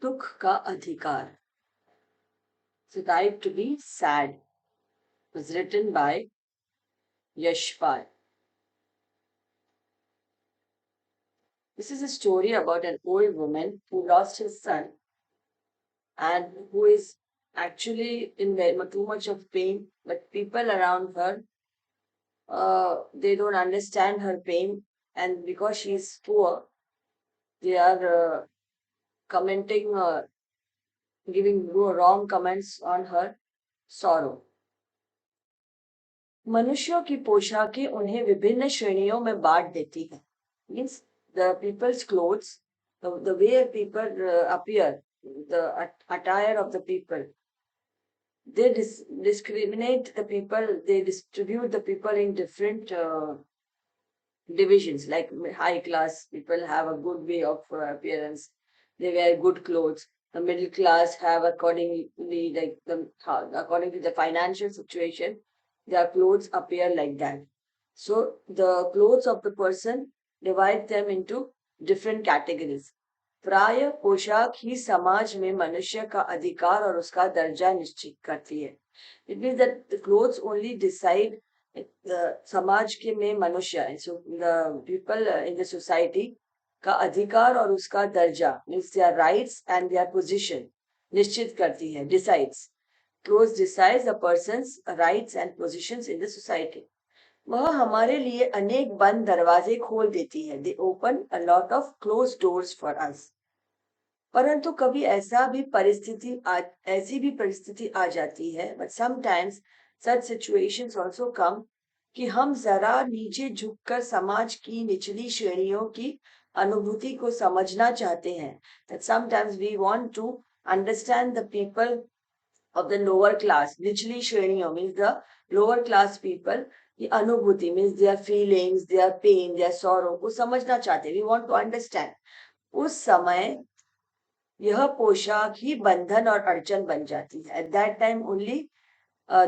दुख का अधिकार. The Right to be Sad was written by Yashpal. This is a story about an old woman who lost his son and who is actually in too much of pain, but people around her, they don't understand her pain, and because she is poor, they are commenting, giving wrong comments on her sorrow. मनुष्यों की पोशाकें उन्हें विभिन्न श्रेणियों में बांट देती है. Means the people's clothes, the way people appear, the attire of the people, they discriminate the people, they distribute the people in different divisions. Like high class people have a good way of appearance, they wear good clothes. The middle class have accordingly, like according to the financial situation, their clothes appear like that. So the clothes of the person divide them into different categories. प्राय पोशाक ही समाज में मनुष्य का अधिकार और उसका दर्जा निश्चित करती है. It means that the clothes only decide समाज के में मनुष्य, so the people in the society का अधिकार और उसका दर्जा means their rights and their position निश्चित करती है, decides. Clothes decides a person's rights and positions in the society. वह हमारे लिए अनेक बंद दरवाजे खोल देती है. They open a lot of closed doors for us. परंतु कभी ऐसी भी परिस्थिति आ जाती है, but sometimes such situations also come, कि हम जरा नीचे झुककर समाज की निचली श्रेणियों की अनुभूति को समझना चाहते हैं. That sometimes we want to understand the people of the lower class. निचली श्रेणियों means the lower class people की अनुभूति means their feelings, their pain, their sorrow को समझना चाहते हैं. We want to understand. उस समय यह पोशाक ही बंधन और अड़चन बन जाती है. At that time only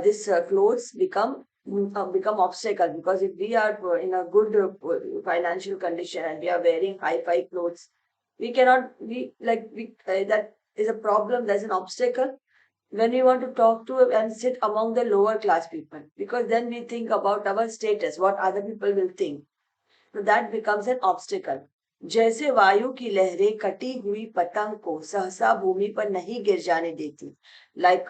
this clothes become obstacle, because if we are in a good financial condition and we are wearing high-fi clothes, we cannot that is a problem. There's an obstacle when we want to talk to and sit among the lower class people, because then we think about our status, what other people will think. So that becomes an obstacle. जैसे वायु की लहरें कटी हुई पतंग को सहसा भूमि पर नहीं गिर जाने देती. Like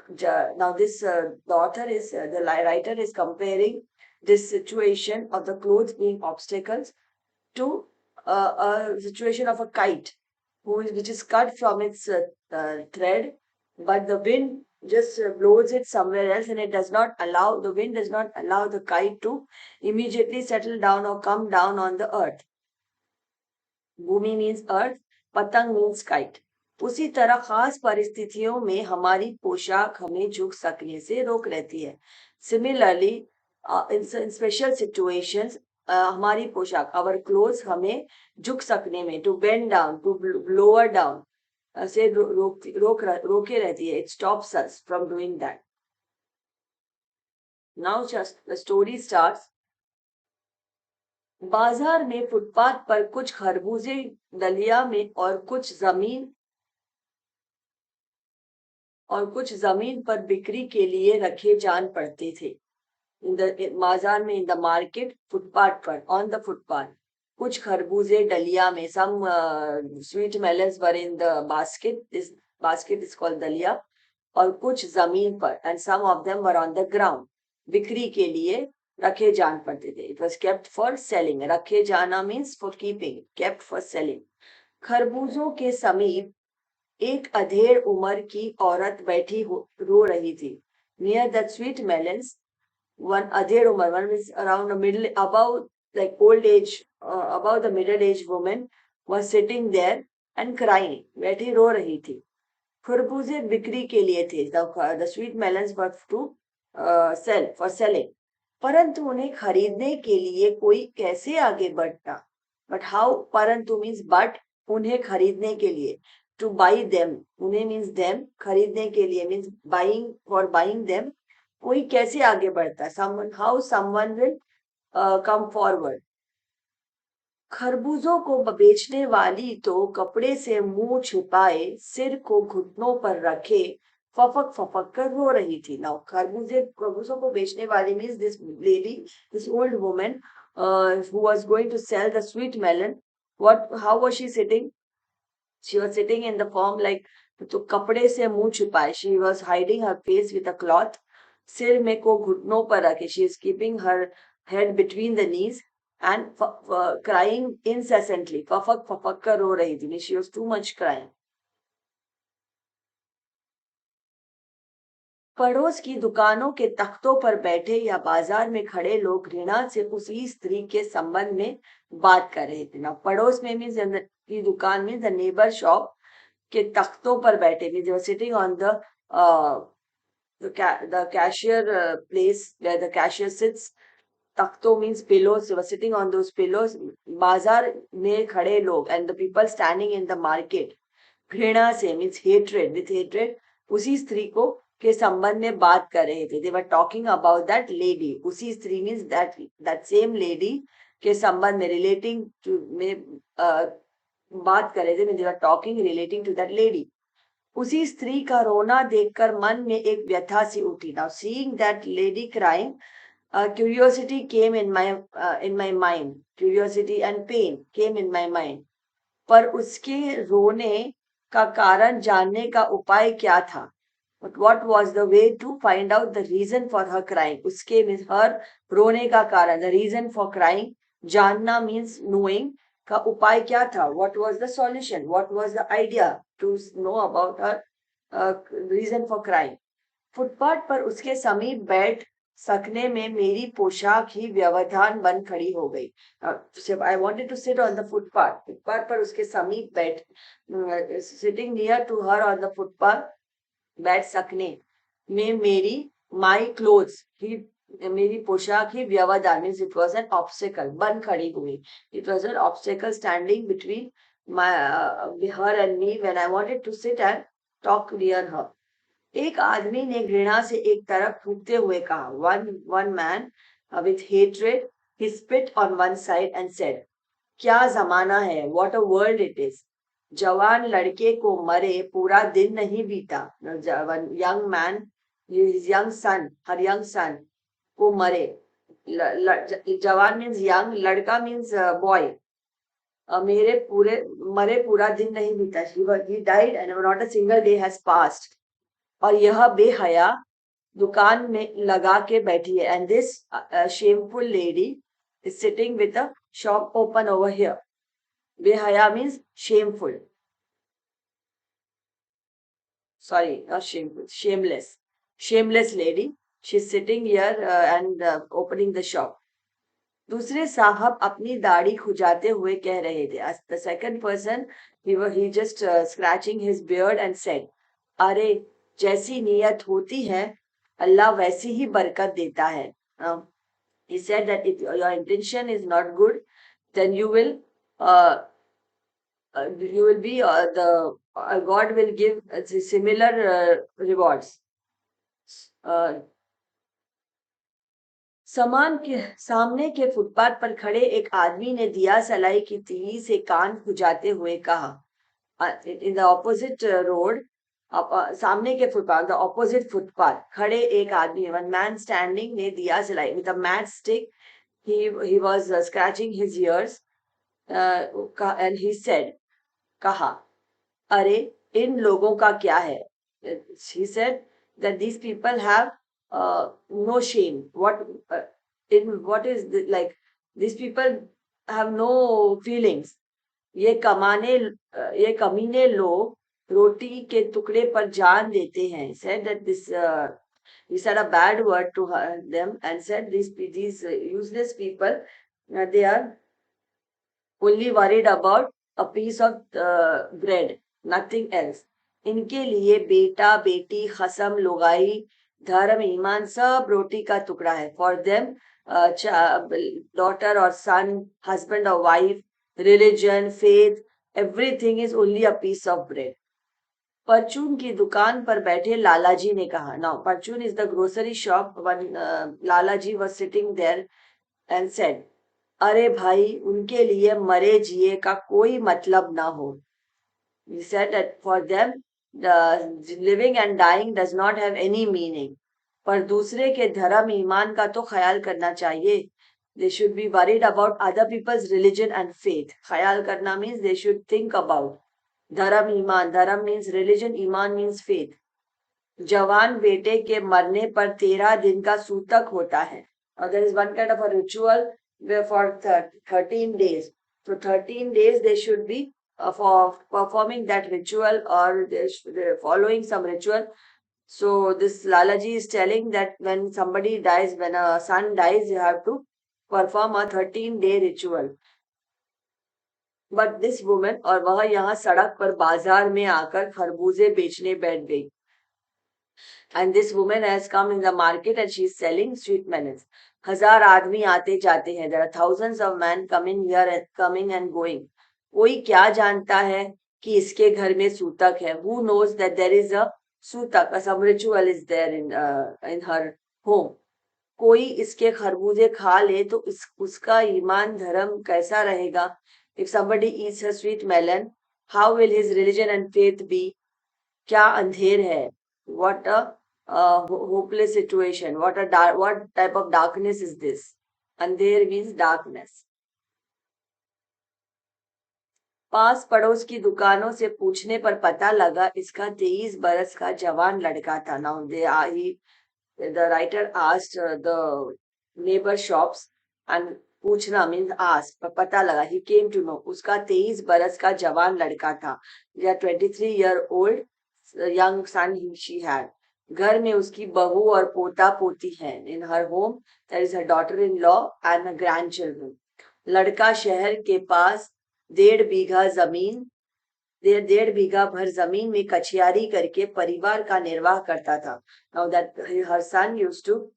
now this the author is the writer is comparing this situation of the clothes being obstacles to a situation of a kite which is cut from its thread, but the wind just blows it somewhere else, and the wind does not allow the kite to immediately settle down or come down on the earth. भूमि means earth, पतंग means kite. उसी तरह खास परिस्थितियों में हमारी पोशाक हमें झुक सकने से रोक रहती है. सिमिलरली इन स्पेशल सिचुएशंस हमारी पोशाक, आवर क्लोथ्स, हमें झुक सकने में, to bend down, to lower down से रोके रहती है. It stops us from doing that. Now just the story starts. बाजार में फुटपाथ पर कुछ खरबूजे दलिया में और कुछ जमीन पर बिक्री के लिए रखे जान पड़ते थे. बाजार में, इन द मार्केट, फुटपाथ पर, ऑन द फुटपाथ. कुछ खरबूजे डलिया में, some sweet melons were in the basket. This basket is called दलिया. और कुछ जमीन पर, and some of them were on the ground. बिक्री के लिए रखे जान पड़ते थे. It was kept for selling. रखे जाना means for keeping, kept for selling. खरबूजों के समीप एक अधेड़ उम्र की औरत बैठी रो रही थी. Near the sweet melons, one अधेड़ उम्र, one is around the middle, above like old age, above the middle aged woman was sitting there and crying. बैठी रो रही थी. खरबूजे बिक्री के लिए थे. The sweet melons were to sell, for selling. परंतु उन्हें खरीदने के लिए कोई कैसे आगे बढ़ता. बट हाउ, परंतु मीन्स बट, उन्हें खरीदने के लिए. टू बाई देम, उन्हें मीन्स देम, खरीदने के लिए means buying, for buying them. कोई कैसे आगे बढ़ता. Someone, how someone will come forward. खरबूजों को बेचने वाली तो कपड़े से मुंह छुपाए सिर को घुटनों पर रखे फपक फपक कर रो रही थी। नाउ खरबूजों को बेचने वाली means this lady, this old woman who was going to sell the sweet melon. How was she sitting? She was sitting in the form like, तो कपड़े से मुंह छुपाए, she was hiding her face with a cloth, सिर में को घुटनों पर रखे, she is keeping her head between the knees and crying incessantly, फफक फफक कर रो रही थी, she was too much crying. पड़ोस की दुकानों के तख्तों पर बैठे या बाजार में खड़े लोग घृणा से उसी स्त्री के संबंध में बात कर रहे थे। ना पड़ोस में मीन्स की दुकान में द नेबर शॉप के तख्तों पर बैठे, means they were sitting on the cashier place where the cashier sits. तख्तों means pillows, they were sitting on those pillows. बाजार में खड़े लोग and the people standing in the market, घृणा से means hatred, with hatred उसी स्त्री को के संबंध में बात कर रहे थे. They were talking about that lady. उसी स्त्री means that same lady के संबंध में relating to में बात कर रहे थे. They were talking relating to that lady. उसी स्त्री का रोना देखकर मन में एक व्यथा सी उठी. Now seeing that lady crying, curiosity came in my mind. Curiosity and pain came in my mind. पर उसके रोने का कारण जानने का उपाय क्या था? But what was the way to find out the reason for her crying? उसके means her रोने का कारण, the reason for crying. जानना means knowing. का उपाय क्या था? What was the solution? What was the idea to know about her reason for crying? Footpath पर उसके समीप बैठ सकने में मेरी पोशाक ही व्यवधान बन खड़ी हो गई. I wanted to sit on the footpath. Footpath पर उसके समीप बैठ, sitting near to her on the footpath, बैठ सकने में मेरी my clothes ही, मेरी पोशाक ही व्यवधान means it was an obstacle, बन खड़ी हुई. It was an obstacle standing between her and me when I wanted to sit and talk near her. एक आदमी ने घृणा से एक तरफ थूकते हुए कहा. One man with hatred, he spit on one side and said, क्या जमाना है, what a world it is. जवान लड़के को मरे पूरा दिन नहीं बीता. One young man, his young son, her young son को मरे. जवान means young, लड़का means boy. मेरे पूरे मरे पूरा दिन नहीं बीता. He died and not a single day has passed. और यह बेहया दुकान में लगा के बैठी है. And this shameful lady is sitting with a shop open over here. बेहया means shameful. Sorry, not shameful, shameless. Shameless lady. She's sitting here and opening the shop. दूसरे साहब अपनी दाढ़ी खुजाते हुए कह रहे थे. As the second person, he just scratching his beard and said, अरे जैसी नियत होती है अल्लाह वैसी ही बरकत देता है. He said that if your intention is not good, then you will be God will give similar rewards. सामने के फुटपाथ पर खड़े एक आदमी ने दिया सलाई की तीली से कान खुजाते हुए कहा. In the opposite road, सामने के फुटपाथ, the opposite footpath, खड़े एक आदमी, one man standing ने दिया जलाई with a matchstick. He was scratching his ears and he said, कहा, अरे इन लोगों का क्या है? He said that these people have no shame. What is like these people have no feelings. ये कमीने लोग रोटी के टुकड़े पर जान देते हैं. Said that he said a bad word to them and said these useless people, they are only worried about a piece of bread, nothing else. इनके लिए बेटा बेटी खसम लुगाई धर्म ईमान सब रोटी का टुकड़ा है. For them, daughter or son, husband or wife, religion, faith, everything is only a piece of bread. परचून की दुकान पर बैठे लालाजी ने कहा. Now Parchun is the grocery shop. One Lalaji was sitting there and said, अरे भाई, उनके लिए मरे जिए का कोई मतलब ना हो। He said that for them, the living and dying does not have any meaning. पर दूसरे के धर्म ईमान का तो ख्याल करना चाहिए। They should be worried about other people's religion and faith. ख्याल करना means they should think about धर्म ईमान। धर्म means religion, ईमान means faith. जवान बेटे के मरने पर 13 दिन का सूतक होता है। There is one kind of a ritual where for 13 days. So 13 days they should be for performing that ritual, or they're following some ritual. So this Lalaji is telling that when somebody dies, when a son dies, you have to perform a 13-day ritual. But this woman, और वह यहाँ सड़क पर बाजार में आकर खरबूजे बेचने बैठ गई। And this woman has come in the market and she is selling sweet melons. 1000 आदमी आते जाते हैं. There are thousands of men coming here and coming and going. कोई क्या जानता है कि इसके घर में सूतक है? Who knows that there is a सूतक, some ritual is there in her home. कोई इसके खरबूजे खा ले तो उसका ईमान धर्म कैसा रहेगा? If somebody eats a sweet melon, how will his religion and faith be? क्या अंधेर है? What a hopeless situation. What type of darkness is this? अंधेर means darkness. पास पड़ोस की दुकानों से पूछने पर पता लगा इसका 23 बरस का जवान लड़का था। Now the writer asked the neighbor shops, and पूछना means ask, पर पता लगा, he came to know, उसका 23 बरस का जवान लड़का था। 23-year-old young son she had. घर में उसकी बहू और पोता पोती हैं। In her home there is her daughter-in-law and her grandchildren. लड़का शहर के पास 1.5 बीघा जमीन 1.5 बीघा भर जमीन में कचियारी करके परिवार का निर्वाह करता था। Now that her son used to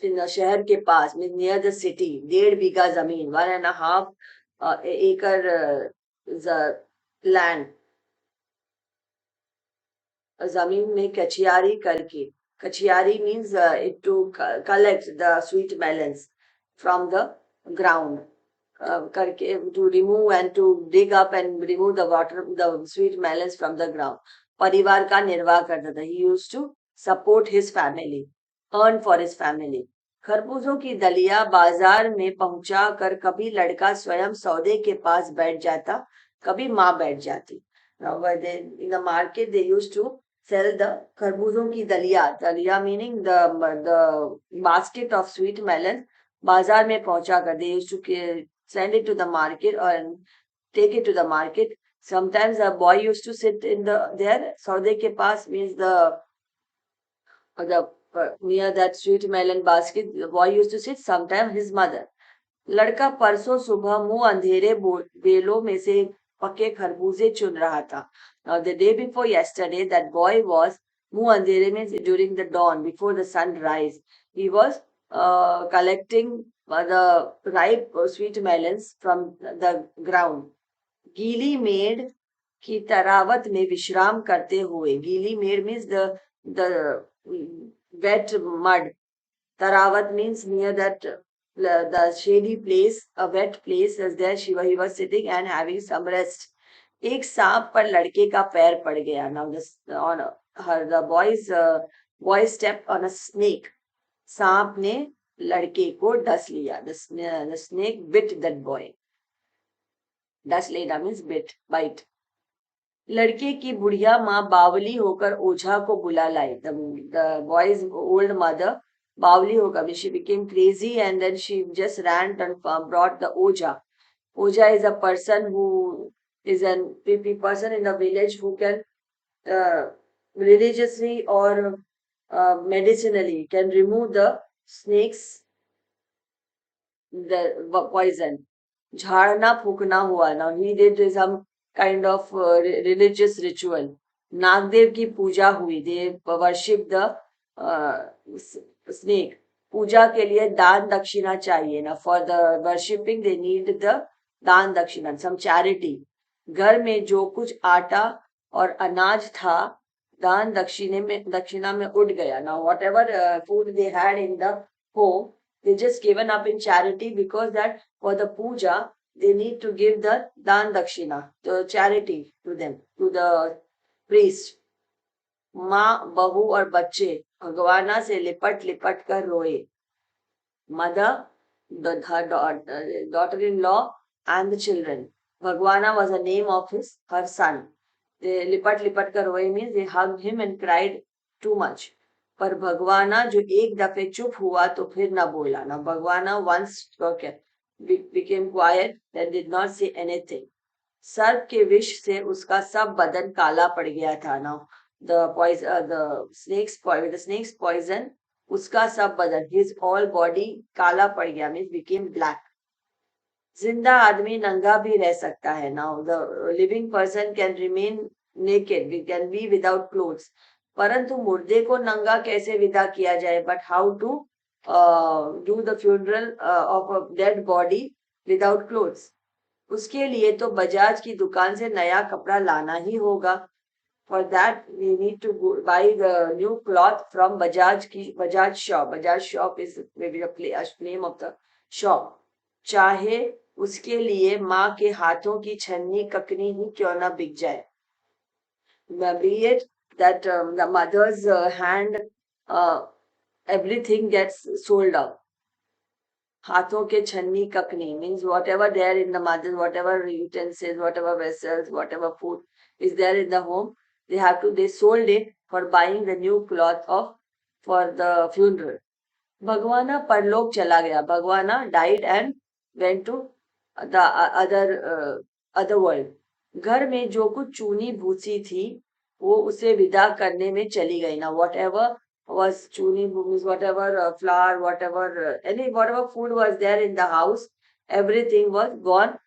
in शहर के पास means near the city, 1.5 बीघा जमीन, 1.5 acre land, जमीन में कचियारी करके, कचियारी means to collect the sweet melons from the ground, करके to remove and to dig up and remove the sweet melons from the ground. परिवार का निर्वाह करता था. He used to support his family, earn for his family. खरबूजों की दलिया बाजार में पहुंचा कर कभी लड़का स्वयं सौदे के पास बैठ जाता, कभी माँ बैठ जाती. Now in the market they used to sell the खरबूजों की दलिया. दलिया meaning the basket of sweet melons. बाजार में पहुंचा कर they used to send it to the market or take it to the market. Sometimes a boy used to sit in there. सौदे के पास means the near that sweet melon basket. The boy used to sit. Sometimes his mother. लड़का परसों सुबह मुंह अंधेरे बेलों में से पके खरबूजे चुन रहा था. Now the day before yesterday, that boy was मुंह अंधेरे means during the dawn, before the sun rise. He was collecting the ripe sweet melons from the ground. गीली मेड़ की तरावत में विश्राम करते हुए. गीली मेड़ means the wet mud. Tarawat means near that the shady place, a wet place is there. He was sitting and having some rest. एक सांप पर लड़के का पैर पड़ गया. Now the boy stepped on a snake. सांप ने लड़के को डस लिया. The snake bit that boy. डस लेना means bite. लड़के की बुढ़िया माँ बावली होकर ओझा को बुला लाई. The boy's old mother बावली होकर, she became crazy and then she just ran and brought the oja. Oja is a person who is a person in the village who can religiously or medicinally can remove the snakes, the poison. झाड़ना फूकना हुआ. Now he did some kind of religious ritual. Nagdev की पूजा हुई. They worship the snake. पूजा के लिए दान दक्षिणा चाहिए ना. For the worshipping they need the दान दक्षिणा, some charity. घर में जो कुछ आटा और अनाज था दान दक्षिणा में उड़ गया. Now whatever food they had in the home, They just given up in charity because that for the puja, they need to give the dan dakshina, the charity to them, to the priest. माँ बहू और बच्चे भगवाना से लिपट लिपट कर रोए. Mother, her daughter-in-law, and the children. Bhagwana was the name of her son. They lipat lipat kar roye means they hugged him and cried too much. पर भगवाना जो एक दफे चुप हुआ तो फिर ना बोला. Now भगवाना once became quiet and did not say anything. सर्प के विष से उसका सब बदन काला पड़ गया था. Now the snake's poison, उसका सब बदन, his all body काला पड़ गया means became black. जिंदा आदमी नंगा भी रह सकता है. Now the living person can remain naked, we can be without clothes. परंतु मुर्दे को नंगा कैसे विदा किया जाए? But how to do the funeral of a dead body without clothes? उसके लिए तो बजाज की दुकान से नया कपड़ा लाना ही होगा. For that we need to buy the new cloth from Bajaj shop. Bajaj shop is maybe a name of the shop. चाहे उसके लिए माँ के हाथों की छन्नी ककनी ही क्यों ना बिक जाए. Be it that the mother's hand, everything gets sold out. हाथों के छन्नी Kakani means whatever there in the mother, whatever utensils, whatever vessels, whatever food is there in the home, they sold it for buying the new cloth for the funeral. भगवाना परलोक चला गया. भगवाना died and went to the other world. घर में जो कुछ चूनी भूसी थी वो उसे विदा करने में चली गई. Now whatever was chuni means whatever flour, whatever food was there in the house, everything was gone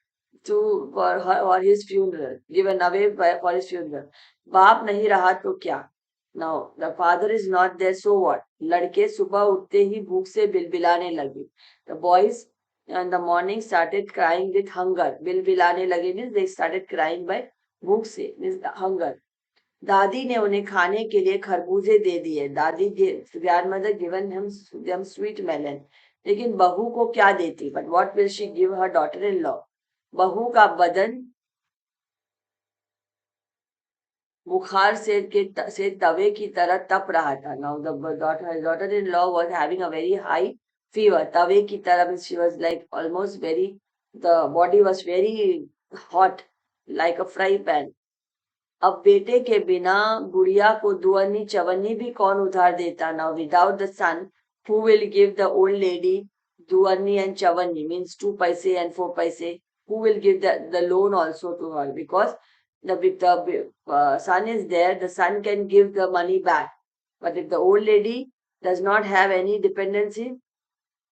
for his funeral, given away for his funeral. बाप नहीं रहा तो क्या? Now the father is not there, so what? लड़के सुबह उठते ही भूख से बिलबिलाने लगे. The boys in the morning started crying with hunger. बिलबिलाने लगे means they started crying by भूख से means hunger. दादी ने उन्हें खाने के लिए खरबूजे दे दिए. दादी grandmother given them sweet melon. लेकिन बहू को क्या देती? But what will she give her daughter-in-law? बहू का बदन बुखार से तवे की तरह तप रहा था. Now the daughter-in-law was having a very high fever. तवे की तरह means she was like almost the body was very hot like a fry pan. अब बेटे के बिना गुड़िया को दुअन्नी चवन्नी भी कौन उधार देता. Now without the son, who will give the old lady duanni and chavanni means 2 paise and 4 paise? Who will give the loan also to her? Because the son is there, the son can give the money back. But if the old lady does not have any dependency,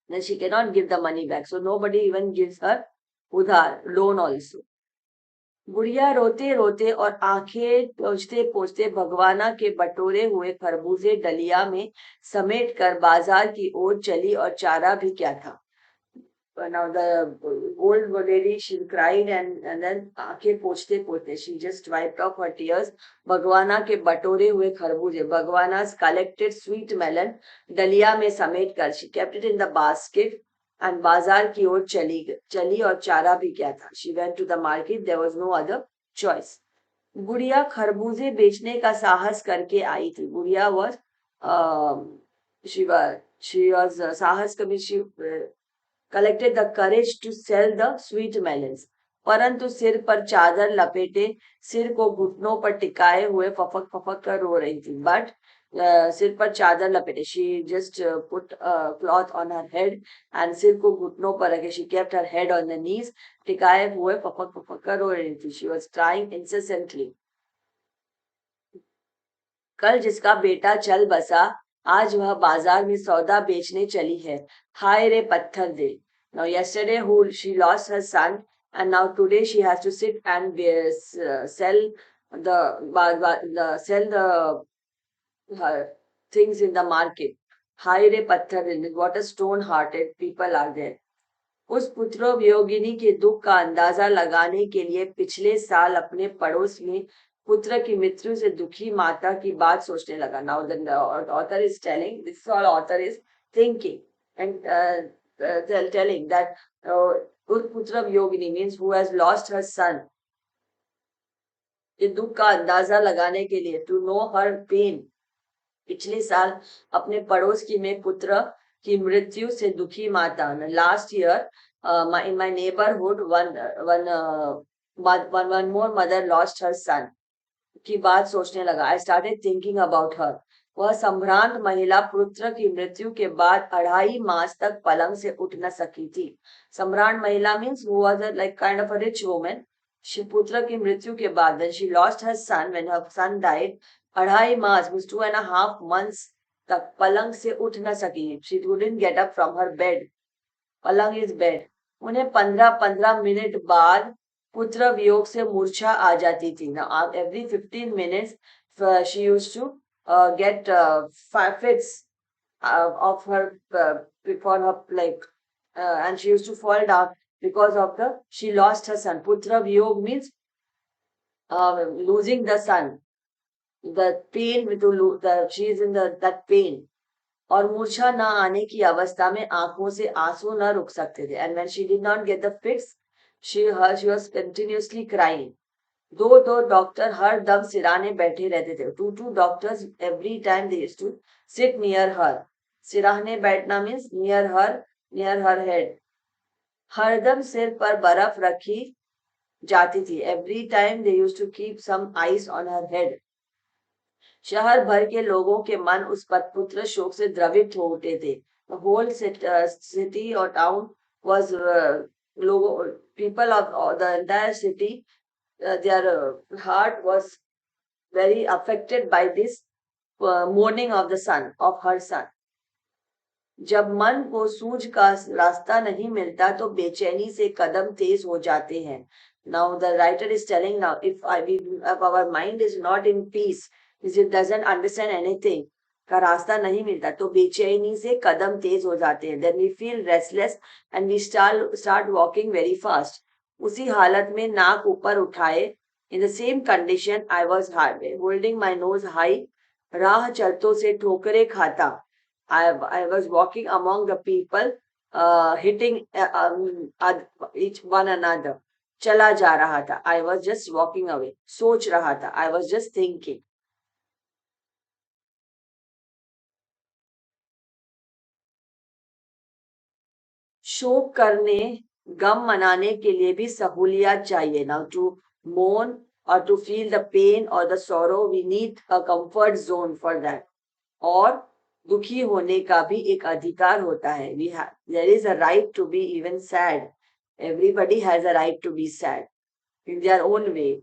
then she cannot give the money back. So nobody even gives her udhar, loan also. गुड़िया रोते रोते और आंखें पोंछते पोंछते भगवाना के बटोरे हुए खरबूजे डलिया में समेट कर बाजार की ओर चली. और चारा भी क्या था. Now the old lady, she cried and then आंखें पोंछते पोंछते she just wiped off her tears. भगवाना के बटोरे हुए खरबूजे, Bhagwana's collected sweet melon, डलिया में समेट कर she kept it in the basket and बाजार की ओर चली. और चारा भी क्या था. She went to the market, there was no other choice. गुड़िया खरबूजे बेचने का साहस करके आई थी. गुड़िया was she was साहस कभी she collected the courage to sell the sweet melons. परंतु सिर पर चादर लपेटे, सिर को घुटनों पर टिकाए हुए फफक फफक कर रो रही थी. But सिर पर चादर लपेटे, she just put a cloth on her head and सिर को घुटनों पर रखे, she kept her head on the knees, टिकाए हुए फफक फफक कर रो रही थी. She was crying incessantly. कल जिसका बेटा चल बसा, आज वह बाजार में सौदा बेचने चली है. हाय रे पत्थर दे. Now yesterday she lost her son and now today she has to sit and sell her things in the market. हाय रे पत्थर दे. What a stone-hearted people are there. उस पुत्रो वियोगिनी के दुख का अंदाजा लगाने के लिए पिछले साल अपने पड़ोस में पुत्र की मृत्यु से दुखी माता की बात सोचने लगा. Now the author is telling, this is all author is thinking. And telling that Utputra Yogini means who has lost her son. ये दुख का अंदाजा लगाने के लिए टू नो हर पेन, पिछले साल अपने पड़ोस की में पुत्र की मृत्यु से दुखी माता, last year in my neighbourhood one one one more mother lost her son की बात सोचने लगा। I started thinking about her. वह संभ्रांत महिला पुत्र की मृत्यु के बाद 2.5 मास तक पलंग से उठ न सकी थी। संभ्रांत महिला means who was a like kind of a rich woman. पुत्र की मृत्यु के बाद when she lost her son, when her son died, 2.5 mass means 2.5 months तक पलंग से उठ न सकी। She couldn't get up from her bed. पलंग इज बेड। उन्हें 15-15 मिनट बाद पुत्र वियोग से मूर्छा आ जाती थी। Now every 15 minutes she used to get fits of her for her like and she used to fall down because of the she lost her son. Putra viyog means losing the son, the pain with the she is in the that pain. और मूर्छा न आने की अवस्था में आंखों से आंसू न रुक सकते थे। And when she did not get the fix she was continuously crying. दो डॉक्टर हर दम सिराने बैठे रहते थे। Two doctors every time they used to sit near her. सिराने बैठना मींस नियर हर हेड। हरदम सिर पर बर्फ रखी जाती थी। Every time they used to keep some ice on her head. शहर भर के लोगों के मन उस पर पुत्र शोक से द्रवित हो उठे थे। The whole city or town was people of the entire city, their heart was very affected by this mourning of the son of her son. जब मन को सूझ का रास्ता नहीं मिलता तो बेचैनी से कदम तेज हो जाते हैं। Now the writer is telling now if our mind is not in peace, if it doesn't understand anything, का रास्ता नहीं मिलता तो बेचैनी से कदम तेज हो जाते हैं। Then we feel restless and we start walking very fast. उसी हालत में नाक ऊपर उठाए, in the same condition I was holding my nose high, राह चलतों से ठोकरे खाता। I was walking among the people, hitting each one another. चला जा रहा था। I was just walking away. सोच रहा था। I was just thinking. शोक करने, गम मनाने के लिए भी सहूलियत चाहिए। Now to mourn or to feel the pain or the sorrow, we need a comfort zone for that. और दुखी होने का भी एक अधिकार होता है। There is a right to be even sad. Everybody has a right to be sad in their own way.